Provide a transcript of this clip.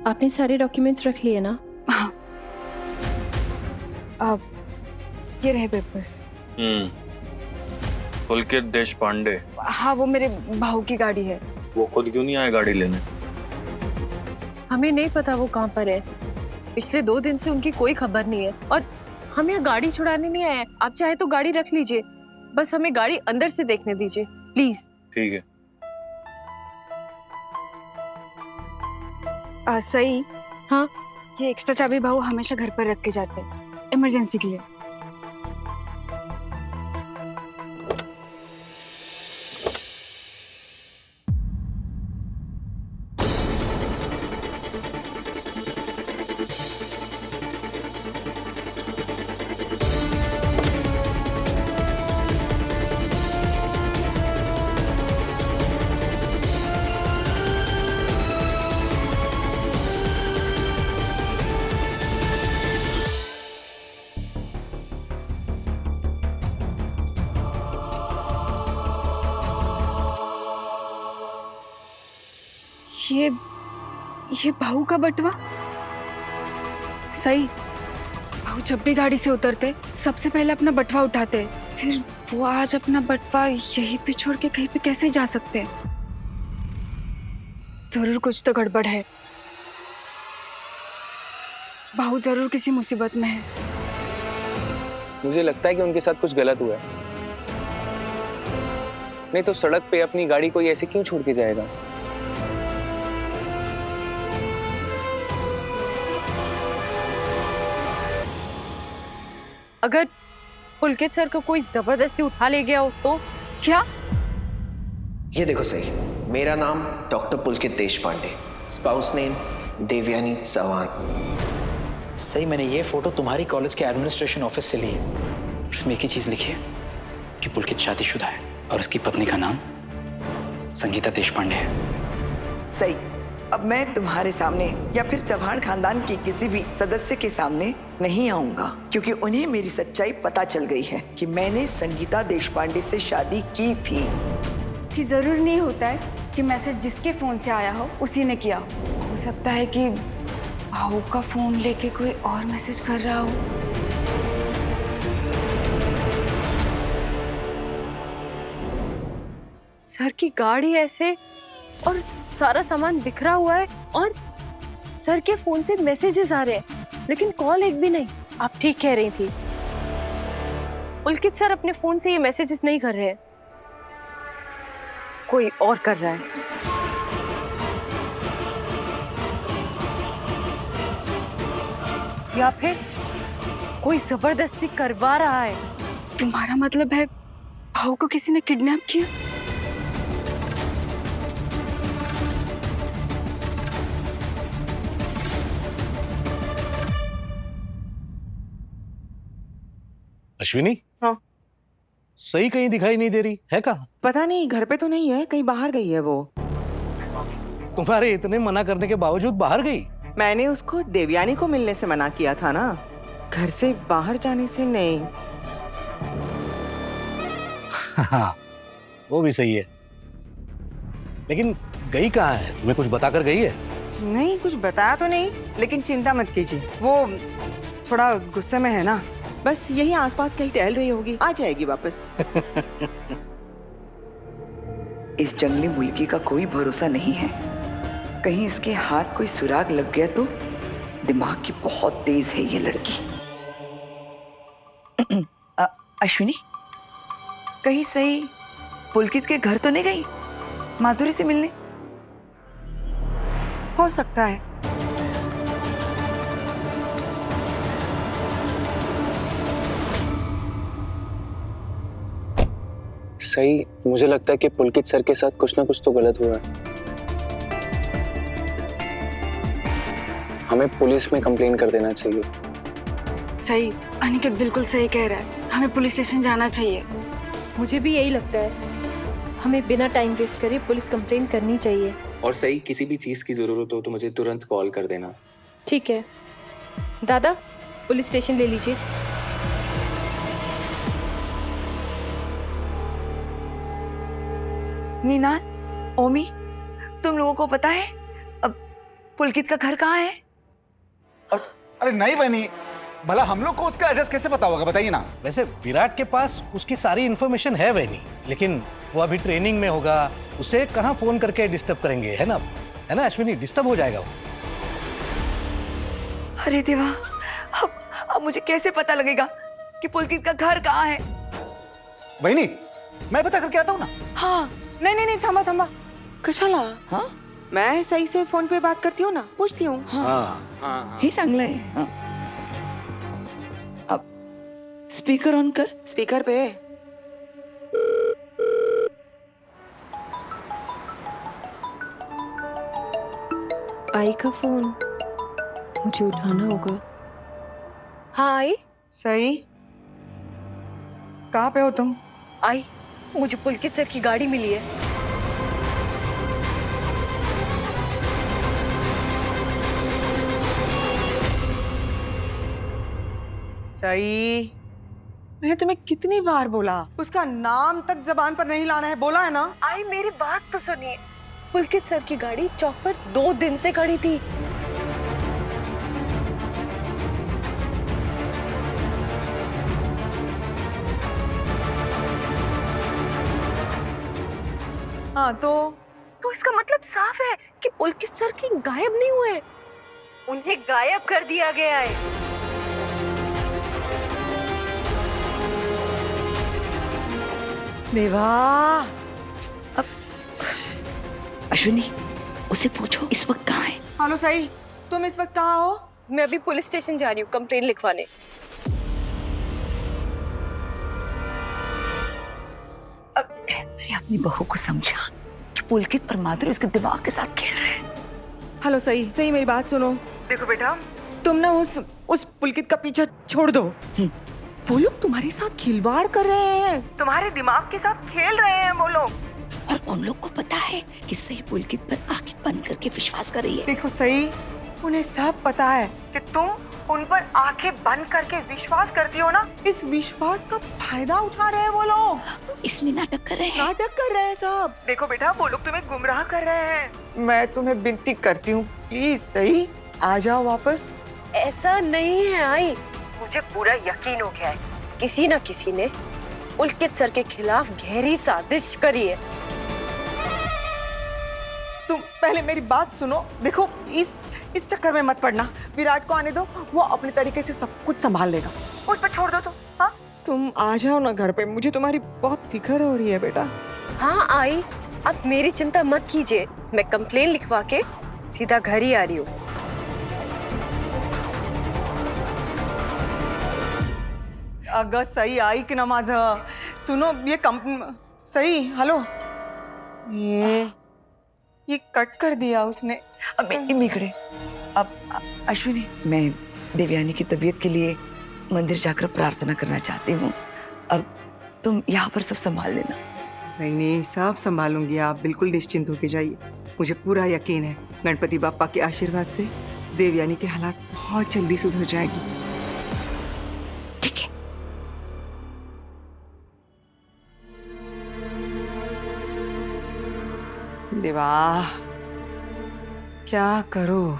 आपने सारे डॉक्यूमेंट्स रख लिए ना? हाँ, ये रहे पेपर्स। पुलकित देशपांडे। हाँ, वो मेरे भाऊ की गाड़ी है। वो खुद क्यों नहीं आए गाड़ी लेने? हमें नहीं पता वो कहाँ पर है। पिछले 2 दिन से उनकी कोई खबर नहीं है और हम यहाँ गाड़ी छुड़ाने नहीं आए। आप चाहे तो गाड़ी रख लीजिए, बस हमें गाड़ी अंदर से देखने दीजिए प्लीज। ठीक है। सही। हाँ, ये एक्स्ट्रा चाबी भाऊ हमेशा घर पर रख के जाते हैं, इमरजेंसी के लिए। ये भाऊ का बटवा। सही, भाऊ जब भी गाड़ी से उतरते सबसे पहले अपना बटवा उठाते, फिर वो आज अपना बटवा यहीं पे छोड़ के कहीं पे कैसे जा सकते हैं? जरूर कुछ तो गड़बड़ है। भाऊ जरूर किसी मुसीबत में है। मुझे लगता है कि उनके साथ कुछ गलत हुआ है, नहीं तो सड़क पे अपनी गाड़ी कोई ऐसे क्यों छोड़ के जाएगा? अगर पुलकित सर को कोई जबरदस्ती उठा ले गया हो तो? क्या? ये देखो सही, मेरा नाम डॉक्टर पुलकित देशपांडे, स्पाउस नेम देवयानी चौहान। सही, मैंने ये फोटो तुम्हारी कॉलेज के एडमिनिस्ट्रेशन ऑफिस से ली है। उसमें एक ही चीज लिखी है कि पुलकित शादीशुदा है और उसकी पत्नी का नाम संगीता देशपांडे है। सही, अब मैं तुम्हारे सामने या फिर चौहान खानदान के किसी भी सदस्य के सामने नहीं आऊंगा, क्योंकि उन्हें मेरी सच्चाई पता चल गई है कि मैंने संगीता देशपांडे से शादी की थी। कि जरूर नहीं होता है कि मैसेज जिसके फोन से आया हो उसी ने किया हो सकता है कि भाऊ का फोन लेके कोई और मैसेज कर रहा हो। सर की गाड़ी ऐसे और सारा सामान बिखरा हुआ है और सर के फोन से मैसेजेस आ रहे हैं लेकिन कॉल एक भी नहीं। आप ठीक कह रही थी, पुलकित सर अपने फोन से ये मैसेजेस नहीं कर रहे हैं, कोई और कर रहा है। या फिर कोई जबरदस्ती करवा रहा है। तुम्हारा मतलब है भाऊ को किसी ने किडनैप किया? अश्विनी? हाँ। सही कहीं दिखाई नहीं दे रही है, कहाँ? पता नहीं, घर पे तो नहीं है, कहीं बाहर गई है वो। तुम्हारे इतने मना करने के बावजूद बाहर गई? मैंने उसको देवयानी को मिलने से मना किया था ना, घर से बाहर जाने से नहीं। हाँ, वो भी सही है, लेकिन गई कहाँ है? तुम्हें कुछ बताकर गई है? नहीं, कुछ बताया तो नहीं, लेकिन चिंता मत कीजिए, वो थोड़ा गुस्से में है ना, बस यही आसपास कहीं टहल रही होगी, आ जाएगी वापस। इस जंगली मुल्की का कोई भरोसा नहीं है, कहीं इसके हाथ कोई सुराग लग गया तो। दिमाग की बहुत तेज है ये लड़की। अश्विनी, कहीं सही पुलकित के घर तो नहीं गई माधुरी से मिलने? हो सकता है। सही, मुझे लगता है कि पुलकित सर के साथ कुछ ना कुछ तो गलत हुआ है। हमें पुलिस में कंप्लेन कर देना चाहिए। सही, अनिकेत बिल्कुल सही कह रहा है, हमें पुलिस स्टेशन जाना चाहिए। मुझे भी यही लगता है, हमें बिना टाइम वेस्ट करे पुलिस कंप्लेन करनी चाहिए। और सही, किसी भी चीज की जरूरत हो तो मुझे तुरंत कॉल कर देना। ठीक है दादा, पुलिस स्टेशन ले लीजिए। नीनाद, ओमी, तुम लोगों को पता है अब पुलकित का घर कहाँ है? अरे नहीं बनी, भला हम लोग को उसका एड्रेस कैसे पता होगा, बताइए ना। वैसे विराट के पास उसकी सारी इन्फॉर्मेशन है वैनी, लेकिन वो अभी ट्रेनिंग में होगा, उसे कहाँ फोन करके डिस्टर्ब करेंगे, है ना अश्विनी, डिस्टर्ब हो जाएगा वो। अरे देवा, अब मुझे कैसे पता लगेगा कि पुलकित का घर कहाँ है? बहनी, मैं पता करके आता हूँ ना। हाँ, नहीं, थांबा कशाला? हाँ, मैं सही से फोन पे बात करती हूँ ना, पूछती हूँ। हाँ। हे चांगलंय। हाँ। अब स्पीकर ऑन कर। स्पीकर पे। आई का फोन, मुझे उठाना होगा। हाँ आई। सही, कहाँ पे हो तुम? आई, मुझे पुलकित सर की गाड़ी मिली है। सही, मैंने तुम्हें कितनी बार बोला, उसका नाम तक जबान पर नहीं लाना है, बोला है ना? आई मेरी बात तो सुनिए, पुलकित सर की गाड़ी चौक पर 2 दिन से खड़ी थी। हाँ तो इसका मतलब साफ है कि पुलकित सर की गायब नहीं हुए, उन्हें गायब कर दिया गया है। देवा, अश्विनी, उसे पूछो इस वक्त कहाँ है। हेलो सही, तुम इस वक्त कहाँ हो? मैं अभी पुलिस स्टेशन जा रही हूँ कंप्लेन लिखवाने। अरे अपनी बहू को समझा कि पुलकित और माधुरी उसके दिमाग के साथ खेल रहे हैं। हेलो सही, मेरी बात सुनो। देखो बेटा, तुम ना उस पुलकित का पीछा छोड़ दो। वो लोग तुम्हारे साथ खिलवाड़ कर रहे हैं, तुम्हारे दिमाग के साथ खेल रहे हैं वो लोग। और उन लोग को पता है कि सही पुलकित पर आंखें बंद करके विश्वास कर रही है। देखो सही, उन्हें सब पता है कि तुम उन पर आंखें बंद करके विश्वास करती हो ना। इस विश्वास का फायदा उठा रहे हैं वो लोग, इसलिए नाटक कर रहे हैं। नाटक कर रहे हैं सब। देखो बेटा, वो लोग तुम्हें गुमराह कर रहे हैं। मैं तुम्हें विनती करती हूँ, प्लीज सही आ जाओ वापस। ऐसा नहीं है आई, मुझे पूरा यकीन हो गया है, किसी न किसी ने पुलकित सर के खिलाफ गहरी साजिश करी है। तुम पहले मेरी बात सुनो। देखो, इस चक्कर में मत पड़ना, विराट को आने दो, वो अपने तरीके से सब कुछ संभाल लेगा। उस पर छोड़ दो तुम। हाँ, तुम आ जाओ ना घर पे, मुझे तुम्हारी बहुत फिक्र हो रही है बेटा। हाँ आई, आप मेरी चिंता मत कीजिए, मैं कंप्लेन लिखवा के सीधा घर ही आ रही हूँ। अगर सही आई कि नमाज, सुनो ये सही, हेलो, ये कट कर दिया उसने। अब मिकड़े, अब अश्विनी, मैं देवयानी की तबीयत के लिए मंदिर जाकर प्रार्थना करना चाहती हूँ। अब तुम यहाँ पर सब संभाल लेना। नहीं, सब संभालूंगी, आप बिल्कुल निश्चिंत होके जाइए। मुझे पूरा यकीन है गणपति बापा के आशीर्वाद से देवयानी के हालात बहुत जल्दी सुधर जाएगी। ठीक है। देवा, क्या करूं?